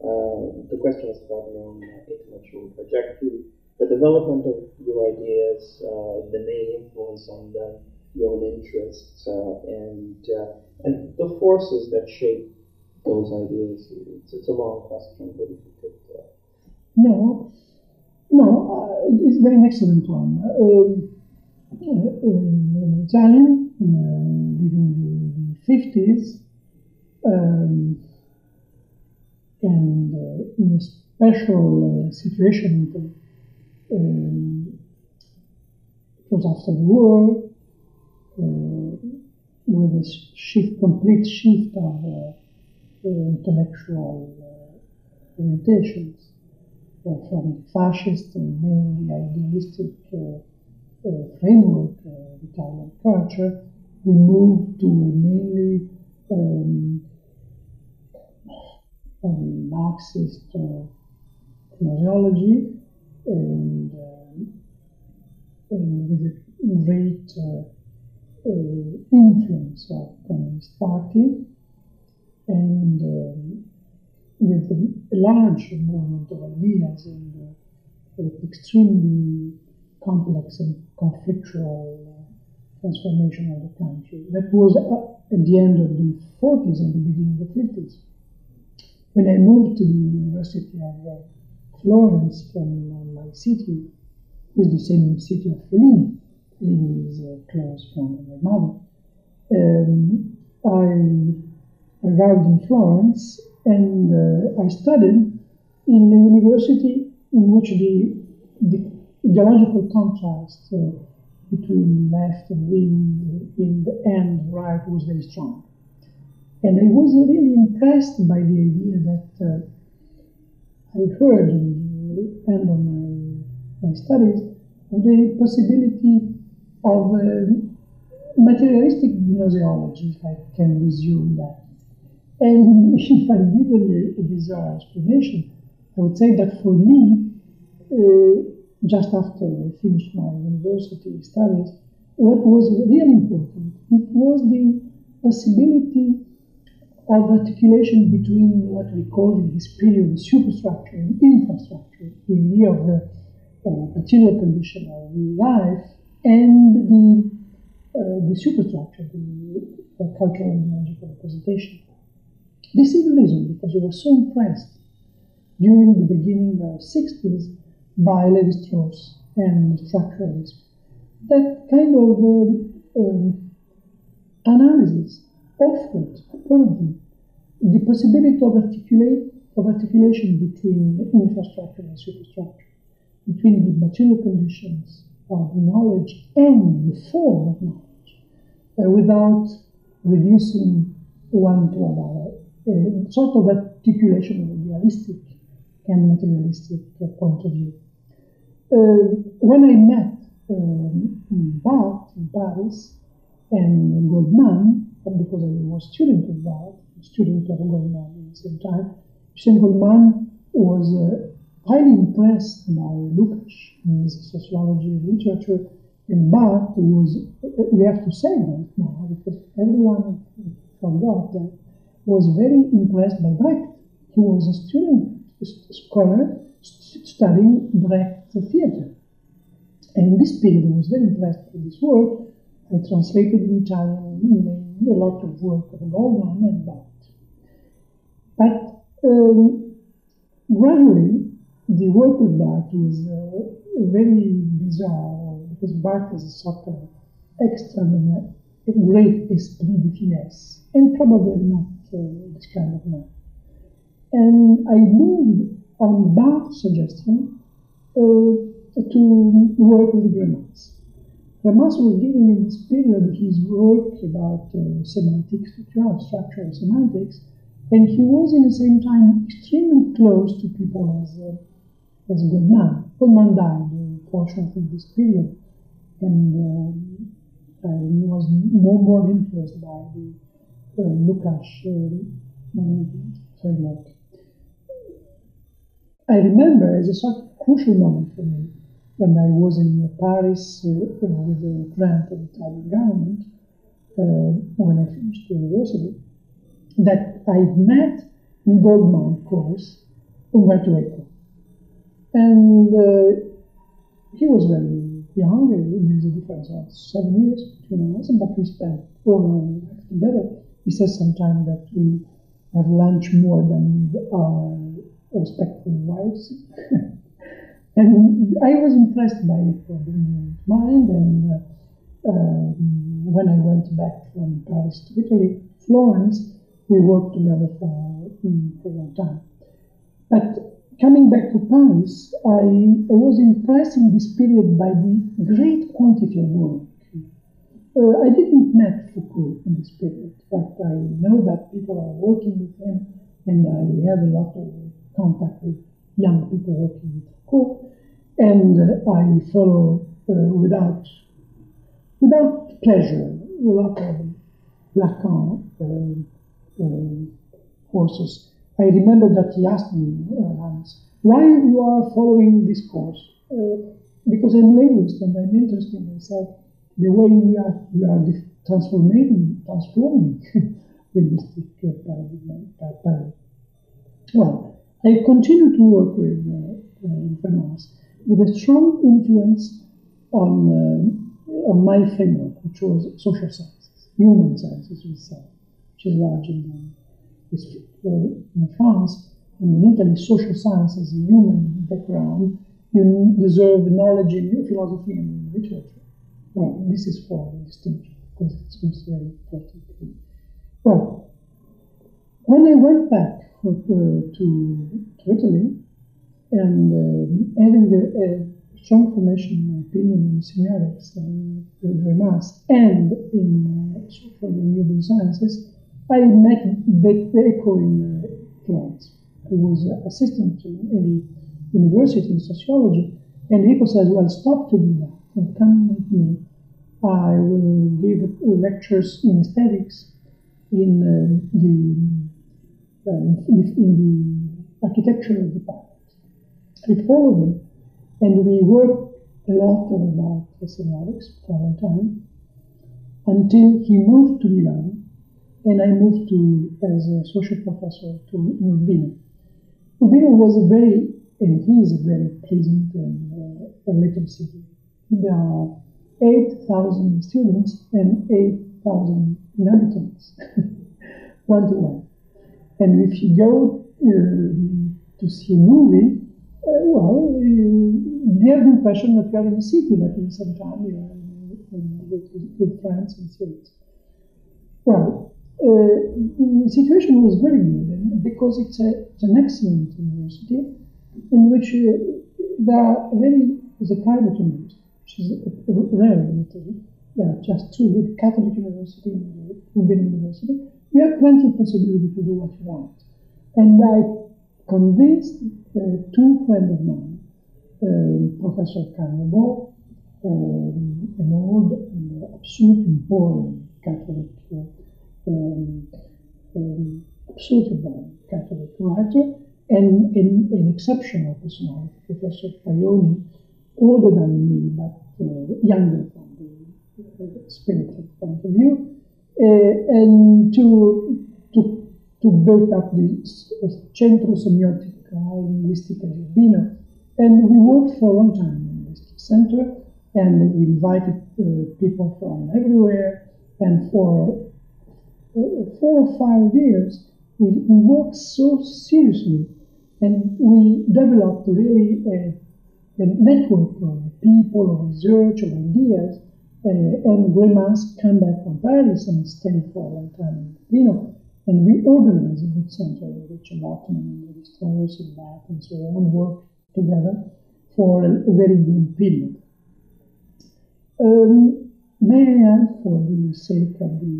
The question is about your own intellectual trajectory, the development of your ideas, the main influence on them, your own interests, and the forces that shape those ideas. It's a long question, but if you could. No, it's a very excellent one. In Italian, living in the 50s, and in a special situation, it was after the war, with a complete shift of intellectual orientations. From fascist and mainly idealistic framework of Italian culture, we moved to a mainly Marxist phraseology and with a great influence of Communist Party and with a large movement of ideas and extremely complex and conflictual transformation of the country. That was at the end of the 40s and the beginning of the 50s. When I moved to the University of Florence from my city, which is the same city of Fellini. Fellini is a close friend of my mother. I arrived in Florence and I studied in a university in which the ideological contrast between left and wing and right was very strong. And I was really impressed by the idea that I heard in the end of my studies of the possibility of materialistic gnoseology, if I can resume that. And if I give a bizarre explanation, I would say that for me, just after I finished my university studies, what was really important, it was the possibility of articulation between what we call in this period the superstructure and infrastructure, the idea of the material condition of life, and the superstructure, the cultural and ideological representation. This is the reason, because I was so impressed during the beginning of the 60s by Lévi-Strauss and structuralism. That kind of analysis offered apparently the possibility of articulation between infrastructure and superstructure, between the material conditions of knowledge and the form of knowledge, without reducing one to another. Sort of articulation of idealistic and materialistic point of view. When I met Barthes in Paris and Goldman, because I was a student of Barthes, student of Goldman at the same time, Goldman was highly impressed by Lukács in his sociology of literature, and Barthes was, we have to say that now, because everyone forgot that, was very impressed by Brecht. He was a student, a scholar, studying Brecht theater. And in this period, I was very impressed by this work. I translated in Italian a lot of work of Goldman and Barthes. But gradually, the work with Barthes was very bizarre, because Barthes is a sort of extraordinary, a great esprit de finesse, and probably not this kind of man. And I moved on Barthes' suggestion to work with Gramsci. Gramsci was giving in this period his work about semantic structure and semantics, and he was in the same time extremely close to people as Goldman. Goldman died, unfortunately, in this period, and he was no more influenced by the Lukács framework. I remember as a sort of crucial moment for me when I was in Paris with a grant of the Italian government when I finished the university, that I met in Goldman course Umberto Eco. And he was very young. There's a difference of 7 years between us, but we spent all our life together. He says sometimes that we have lunch more than with our respective wives. And I was impressed by it for brilliant mind. And when I went back from Paris to Italy, Florence, we worked together for a long time. But coming back to Paris, I was impressed in this period by the great quantity of work. I didn't meet Foucault in this period, but I know that people are working with him, and I have a lot of contact with young people working with Foucault, and I follow without pleasure a lot of Lacan courses. I remember that he asked me once, why you are following this course? Because I'm linguist and I'm interested. I said, the way we are transforming linguistic paradigm. Well, I continue to work with Fermat with a strong influence on my framework, which was social sciences, human sciences, we say, which is large in France. And in Italy, social sciences, a human background, you deserve knowledge in philosophy and literature. Well, this is for a distinction, because it's very important. Well, when I went back to Italy, and having a strong formation in my opinion in semiotics and Remas and in social and human sciences, I met Eco in Florence. I was assistant in the university in sociology, and Eco says, well, stop to do that and come with me. I will give lectures in aesthetics in the architectural department. I followed him, and we worked a lot about semiotics for a long time, until he moved to Milan, and I moved as a social professor to Urbino. Urbino was and he is a very pleasant and little city. There are 8,000 students and 8,000 inhabitants, 1 to 1. And if you go to see a movie, you have the impression that you are in a city, but in some time you are with friends and students. Well, the situation was very good because it's an excellent university in which is a private university, which is rare in Italy. There are just two, the Catholic University and the Urbino University. You have plenty of possibility to do what you want. And I convinced 2 friends of mine, Professor Carnevaux, an old and absolutely boring Catholic, absolutely boring Catholic writer, and an exceptional personality, Professor Paioni, older than me, but younger from the spiritual point of view, and to build up the Centro Semiotica Linguistica di Urbino. And we worked for a long time in this center, and we invited people from everywhere, and for 4 or 5 years, we worked so seriously, and we developed really a network of people, of research, of ideas, and Remas came back from Paris and stayed for a long time in Urbino, and we organized a good center with Richard Lotman, with Strauss and Bach, and so on, worked together for a very good period. Marianne, for the sake of the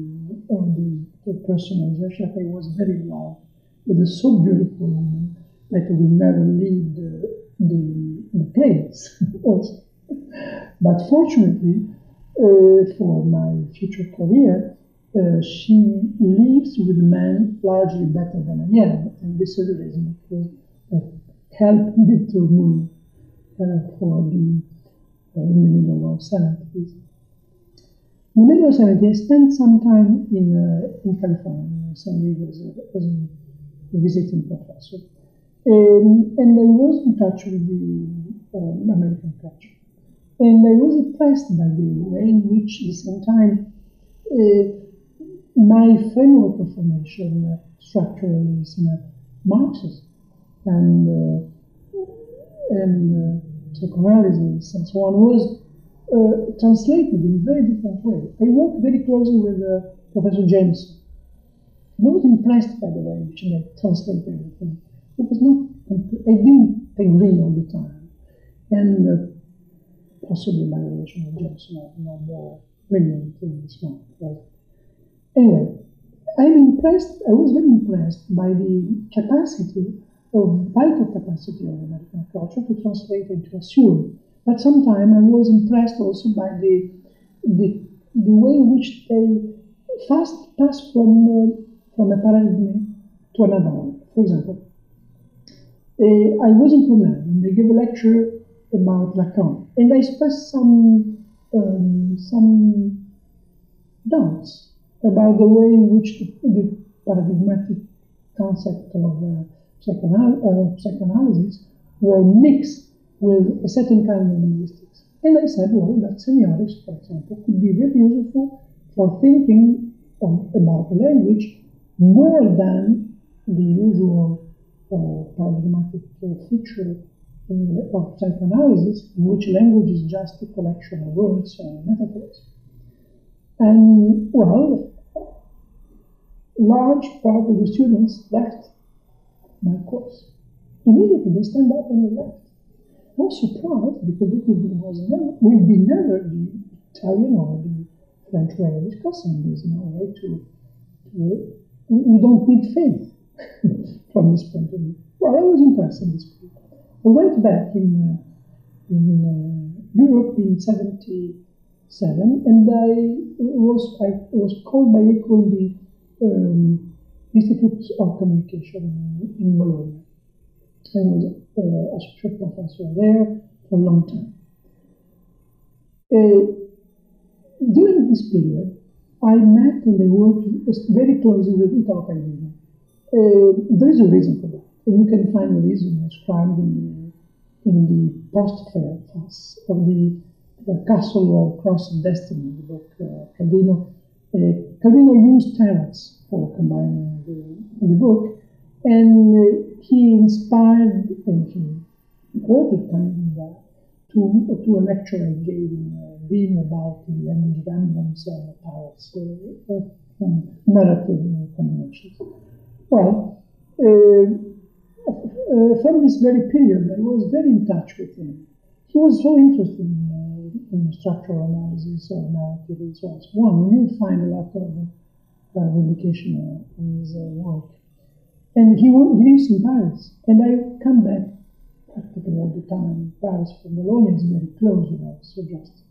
personalization, I was very in love with a so beautiful woman that will never leave the place also. But fortunately, for my future career, she lives with men largely better than I am, and this is the reason that helped me to move in the middle of 70s. In the middle of 70s, I spent some time in California, in San Diego, as a visiting professor. And I was in touch with the American culture. And I was impressed by the way in which, at the same time, my framework of formation, structuralism, Marxism, and psychoanalysis, and so on, was translated in a very different way. I worked very closely with Professor Jameson. And I was impressed by the way in which they translated everything. It was not, I didn't agree all the time. And possibly my relation with Jameson are more brilliant in this one. Right? Anyway, I was very impressed by the vital capacity of American culture to translate and to assume. But sometimes I was impressed also by the way in which they fast pass from a paradigm to another one. For example, I was in Cornell and they gave a lecture about Lacan, and I expressed some doubts about the way in which the paradigmatic concept of psychoanalysis were mixed with a certain kind of linguistics. And I said, well, that semiotics, for example, could be very useful for thinking about the language more than the usual paradigmatic feature of psychoanalysis, in which language is just a collection of words and metaphors. And, well, large part of the students left my course. Immediately they stand up and they left. I was surprised because it will be never the Italian or the French way of discussing this, right? We don't need faith from this point of view. Well, I was impressed in this point. I went back in Europe in '77, and I was called by ECHO in the Institute of Communication in Bologna. I was associate professor there for a long time. During this period, I met and I worked very closely with Italo Calvino. There is a reason for that, and you can find the reason described in the postface of the Castle or Cross of Destiny, the book Calvino. Calvino used tarots for combining the book, and he inspired and he quoted Calvino to a lecture I gave in Wien about the language of emblems and tarots, narrative combinations. Well, from this very period, I was very in touch with him. He was so interested in structural analysis of narrative and so on. And you'll find a lot of indication in his work. And he lives in Paris, and I come back practically all the time. Paris from Bologna is very close, so just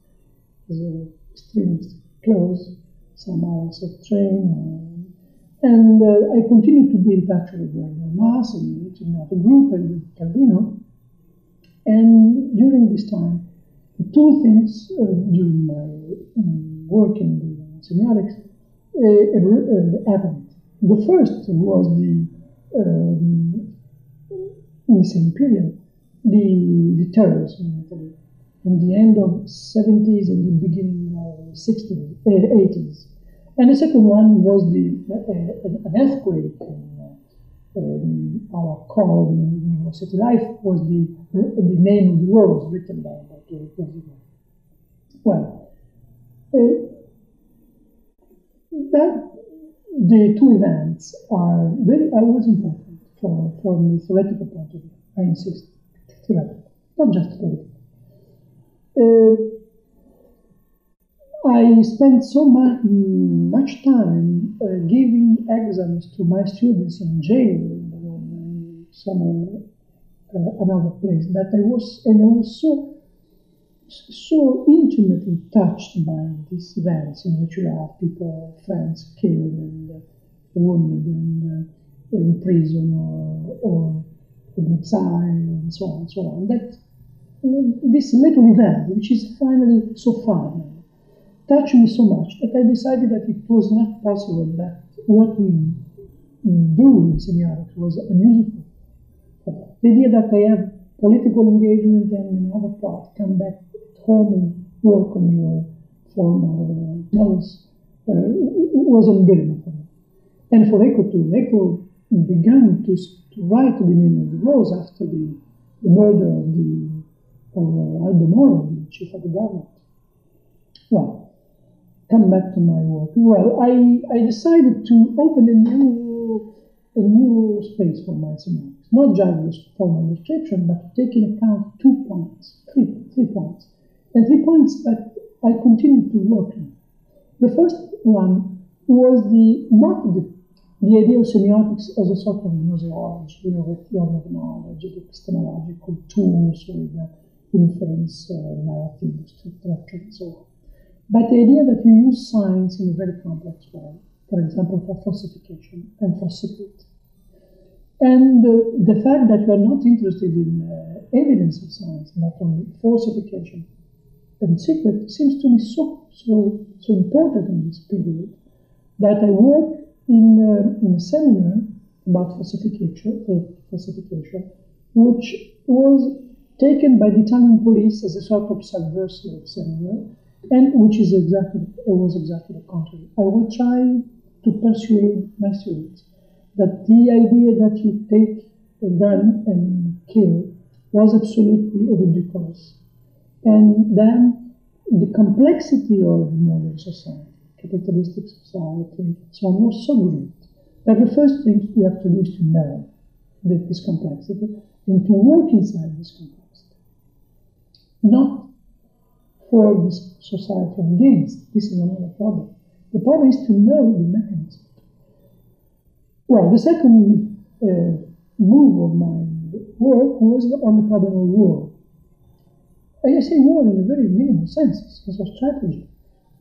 extremely close, some hours of train. And I continue to be in touch with Mas and the group and with Calvino. And during this time, two things during my work in the semiotics happened. The first was in the same period, the terrorism in Italy, in the end of 70s and the beginning of 80s. And the second one was an earthquake in our call in University Life was the name of the rose written by Torino. Well, the two events are very always important from the theoretical point of view. I insist, theoretical, not just political. I spent so much time giving exams to my students in jail in somewhere another place that I was so intimately touched by these events in which you have people, friends killed and wounded and in prison or in exile and so on and so on. That this little event, which is finally so far now, touched me so much that I decided that it was not possible that what we do in semiotics was unuseful for that. the idea that I have political engagement and another part come back at home and work on your formal models was unbearable for me. And for Eco too, Eco began to write the name of the rose after the murder of Aldo Moro, the chief of the government. Well, come back to my work. Well, I decided to open a new space for my semantics, not just this formal description, but to take into account 2 points, three points, and 3 points that I continue to work on. The first one was not the idea of semiotics as a sort of gnoseology, a theory of knowledge, epistemological tools with inference, narrative, structure, and so on. But the idea that you use science in a very complex way, for example, for falsification and for secret. And the fact that you are not interested in evidence of science, but on falsification and secret, seems to me so important in this period that I work in a seminar about falsification, which was taken by the Italian police as a sort of subversive seminar, and which was exactly the contrary. I will try to persuade my students that the idea that you take a gun and kill was absolutely ridiculous. And then the complexity of modern society, capitalistic society, so on, was so great that the first thing we have to do is to know this complexity and to work inside this complexity. Not for this society of gains. This is another problem. The problem is to know the mechanism. Well, the second move of my work was on the problem of war. I say war in a very minimal sense, as a strategy.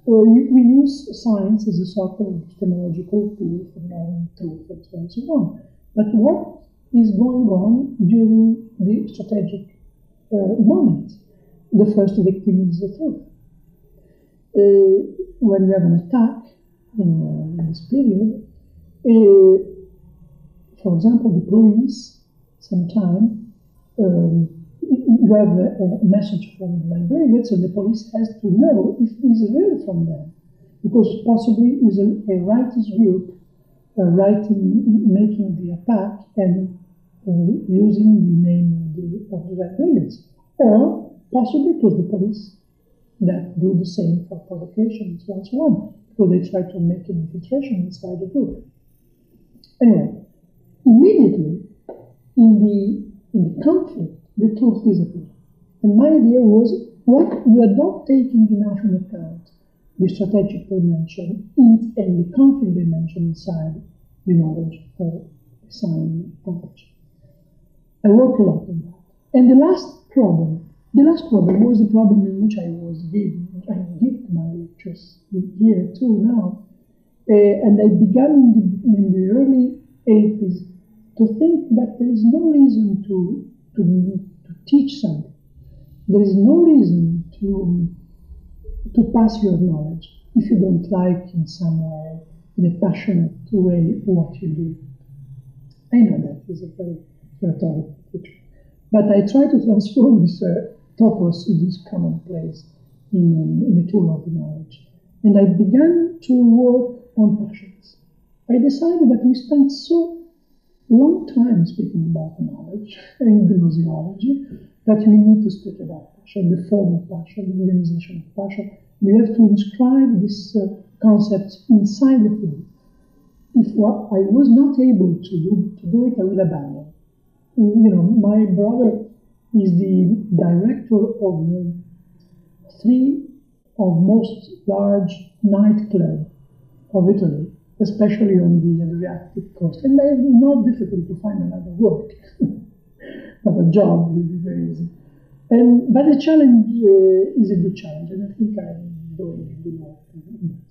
We use science as a sort of epistemological tool for knowing truth and so on and so on. But what is going on during the strategic moment? The first victim is the truth. When we have an attack in this period, for example, the police, sometimes you have a message from the brigades, and the police has to know if it is real from them, because possibly is a rightist group making the attack and using the name of the brigades, or possibly it was the police that do the same for provocation and so on and so on, because they try to make an infiltration inside the group. Anyway, immediately in the conflict, the truth disappeared. And my idea was, what you are not taking enough into account the strategic dimension and the conflict dimension inside the knowledge of science knowledge. I work a lot on that. And the last problem was the problem in which I give my lectures here too now. And I began in the early 80s to think that there is no reason to teach something. There is no reason to pass your knowledge if you don't like in some way, in a passionate way, what you do. I know that is a very rhetorical picture. But I try to transform this topos, this commonplace, in a tool of knowledge. And I began to work on passions. I decided that we spent so long time speaking about knowledge and gnoseology that we need to speak about passion, the form of passion, the organization of passion. We have to inscribe these concepts inside the field. If I was not able to do it, I would abandon. My brother is the director of 3 of most large nightclubs of Italy, especially on the Adriatic coast. And it's not difficult to find another work. But a job will be very easy. But the challenge is a good challenge, and I think I'm doing good work.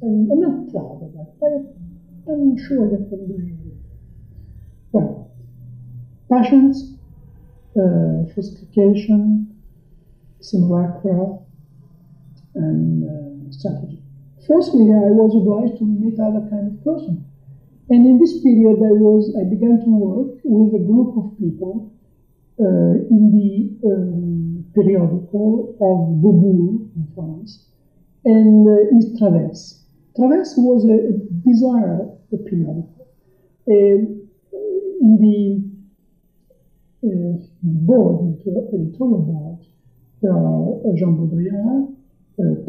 And I'm not proud of that, but I'm sure that I'm doing good. Well, passions, falsification, simulacra, and strategy. Firstly, I was obliged to meet other kind of person. And in this period, I began to work with a group of people in the periodical of Beaubourg in France, and is Traverse. Traverse was a bizarre periodical. In the board, editorial board, there are Jean Baudrillard,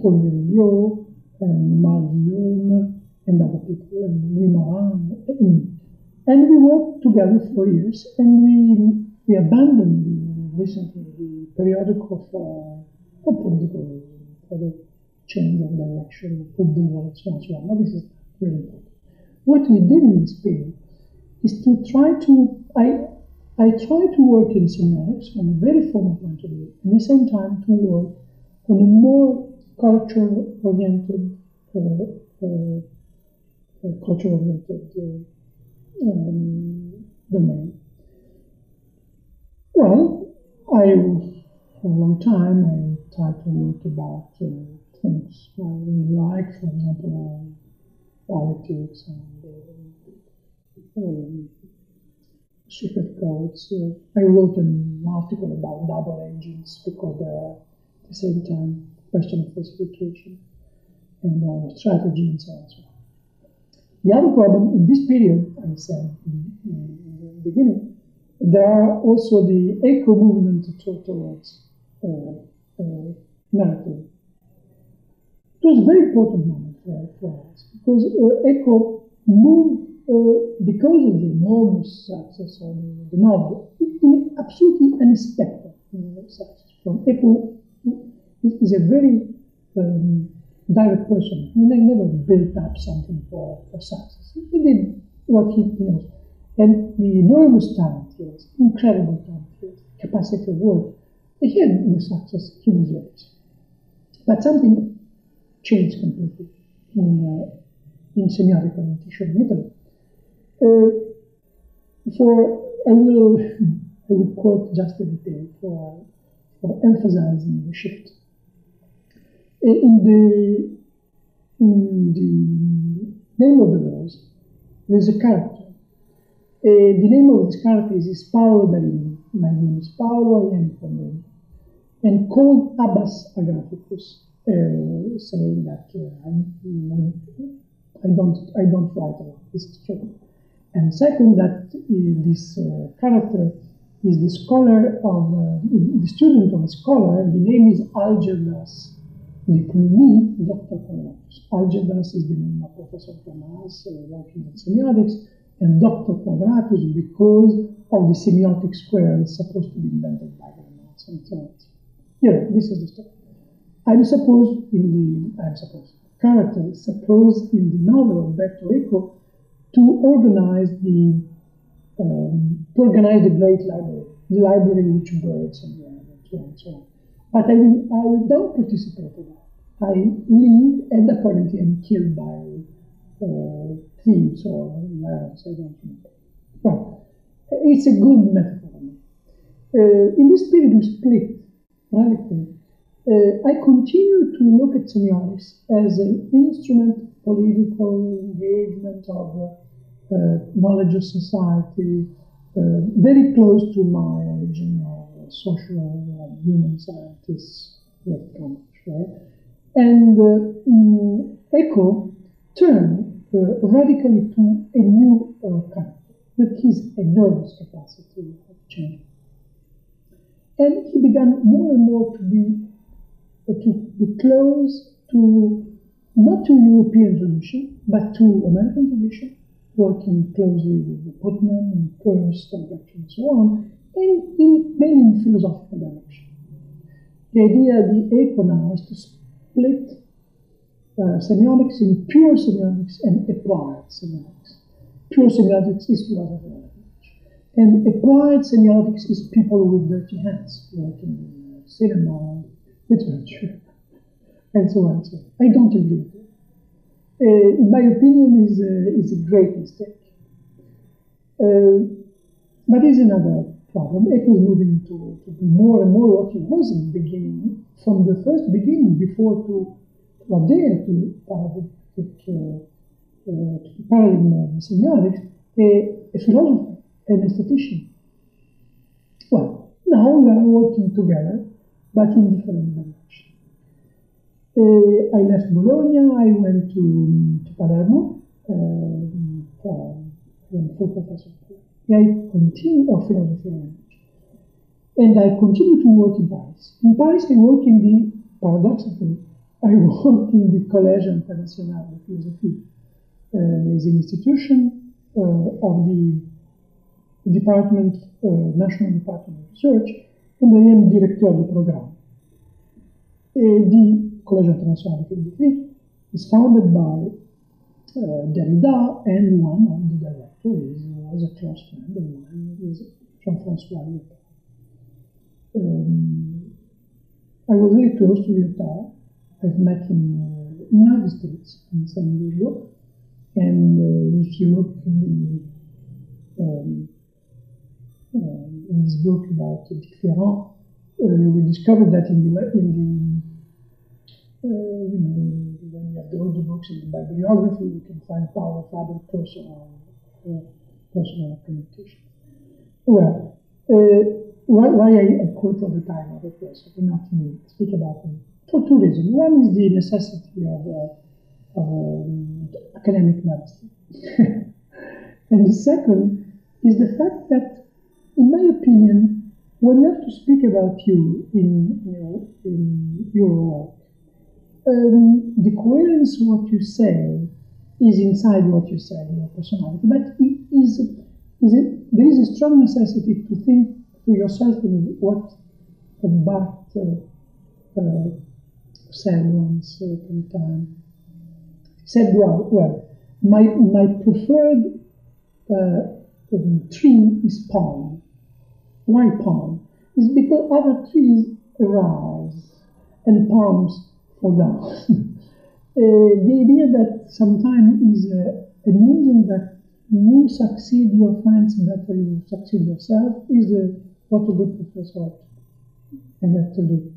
Paul Virilio, and Marc Guillaume, and other people, and Louis Marin, and we worked together for years, and we abandoned recently the periodical for political reasons, for the change of direction of the world, so on and so on. Now, this is really important. What we did in this period is to try to, I try to work in semiotics from a very formal point of view, and at the same time to work on a more culture-oriented domain. Well, for a long time, I tried to work about things I really like, for example, politics and secret codes. I wrote an article about double agents because there are, at the same time, question of falsification and strategy and so on and so on. The other problem in this period, I said in the beginning, there are also the eco movement towards narrative. It was a very important moment for us because eco moved because of the enormous success of the novel, in absolutely unexpected success. From Eco is a very direct person. I mean, I never built up something for success. He did what he knows. And the enormous talent he has, incredible talent he has, capacity of work, he had the success he deserves. But something changed completely in semiotic orientation in Italy. I would quote just a detail for emphasizing the shift. In the Name of the Rose, there's a character. The name of this character is Paolo Darini. My name is Paolo, I am from Rome. And called Abbas Agathicus, saying that I don't write a lot. This is true. And second, that this character is the scholar of the student of a scholar. The name is Algirdas Nicouni, Dr. Quadratus. Algirdas is the name of Professor Tomas working in semiotics, and Dr. Quadratus because of the semiotic square that's supposed to be invented by Gramsci and so on. Yeah, this is the story. Character is supposed in the novel of Umberto Eco to organize the great library, the library in which birds and so on and so on. But I don't participate in that. I leave and apparently am killed by thieves or lions, I don't know. Well, it's a good metaphor. In this period we split radically. I continue to look at semiotics as an instrument of political engagement of knowledge of society, very close to my origin of social human scientists, right? And Eco turned radically to a new character with his enormous capacity of change. And he began more and more to be close to, not to European tradition, but to American tradition, working closely with Putnam and Peirce direction and so on, and mainly in philosophical direction. The idea of the Eco now is to split semiotics in pure semiotics and applied semiotics. Pure semiotics is philosophy of language, and applied semiotics is people with dirty hands, working in cinema, literature, and so on and so on. I don't agree with it. In my opinion, is a great mistake. But there's another problem. Eco is moving to be more and more what he was in the beginning, from the first beginning, before to adhere to paradigm of semiotics, a philosopher, an aesthetician. Well, now we are working together, but in different directions. I left Bologna, I went to Palermo for full professor. I continued of philosophy and language. And I continued to work in Paris. In Paris, I work in the, paradoxically, I work in the Collège International de Philosophie, as an institution of the Department, National Department of Research, and I am director of the program. The Collège International de Philosophie is founded by Derrida, and one of the directors was a close friend of mine, is Jean-François Lyotard. I was very close to Lyotard. I've met him in the United States, in San Diego, and if you look in this book about Dick Ferrand, we discovered that when you have all the books in the bibliography, you can find Paulo Faber personal communication. Well, why I quote all the time other person, not me, speak about him, for two reasons. One is the necessity of academic modesty. And the second is the fact that, in my opinion, when you have to speak about you in your work, the coherence of what you say is inside what you say, your personality. But there is a strong necessity to think to yourself in what Barthes said once upon a time. He said, well, my preferred tree is palm. Why palm? It's because other trees arise and palms fall down. The idea that sometimes is amusing that you succeed your friends better you succeed yourself is what a good professor and have to do.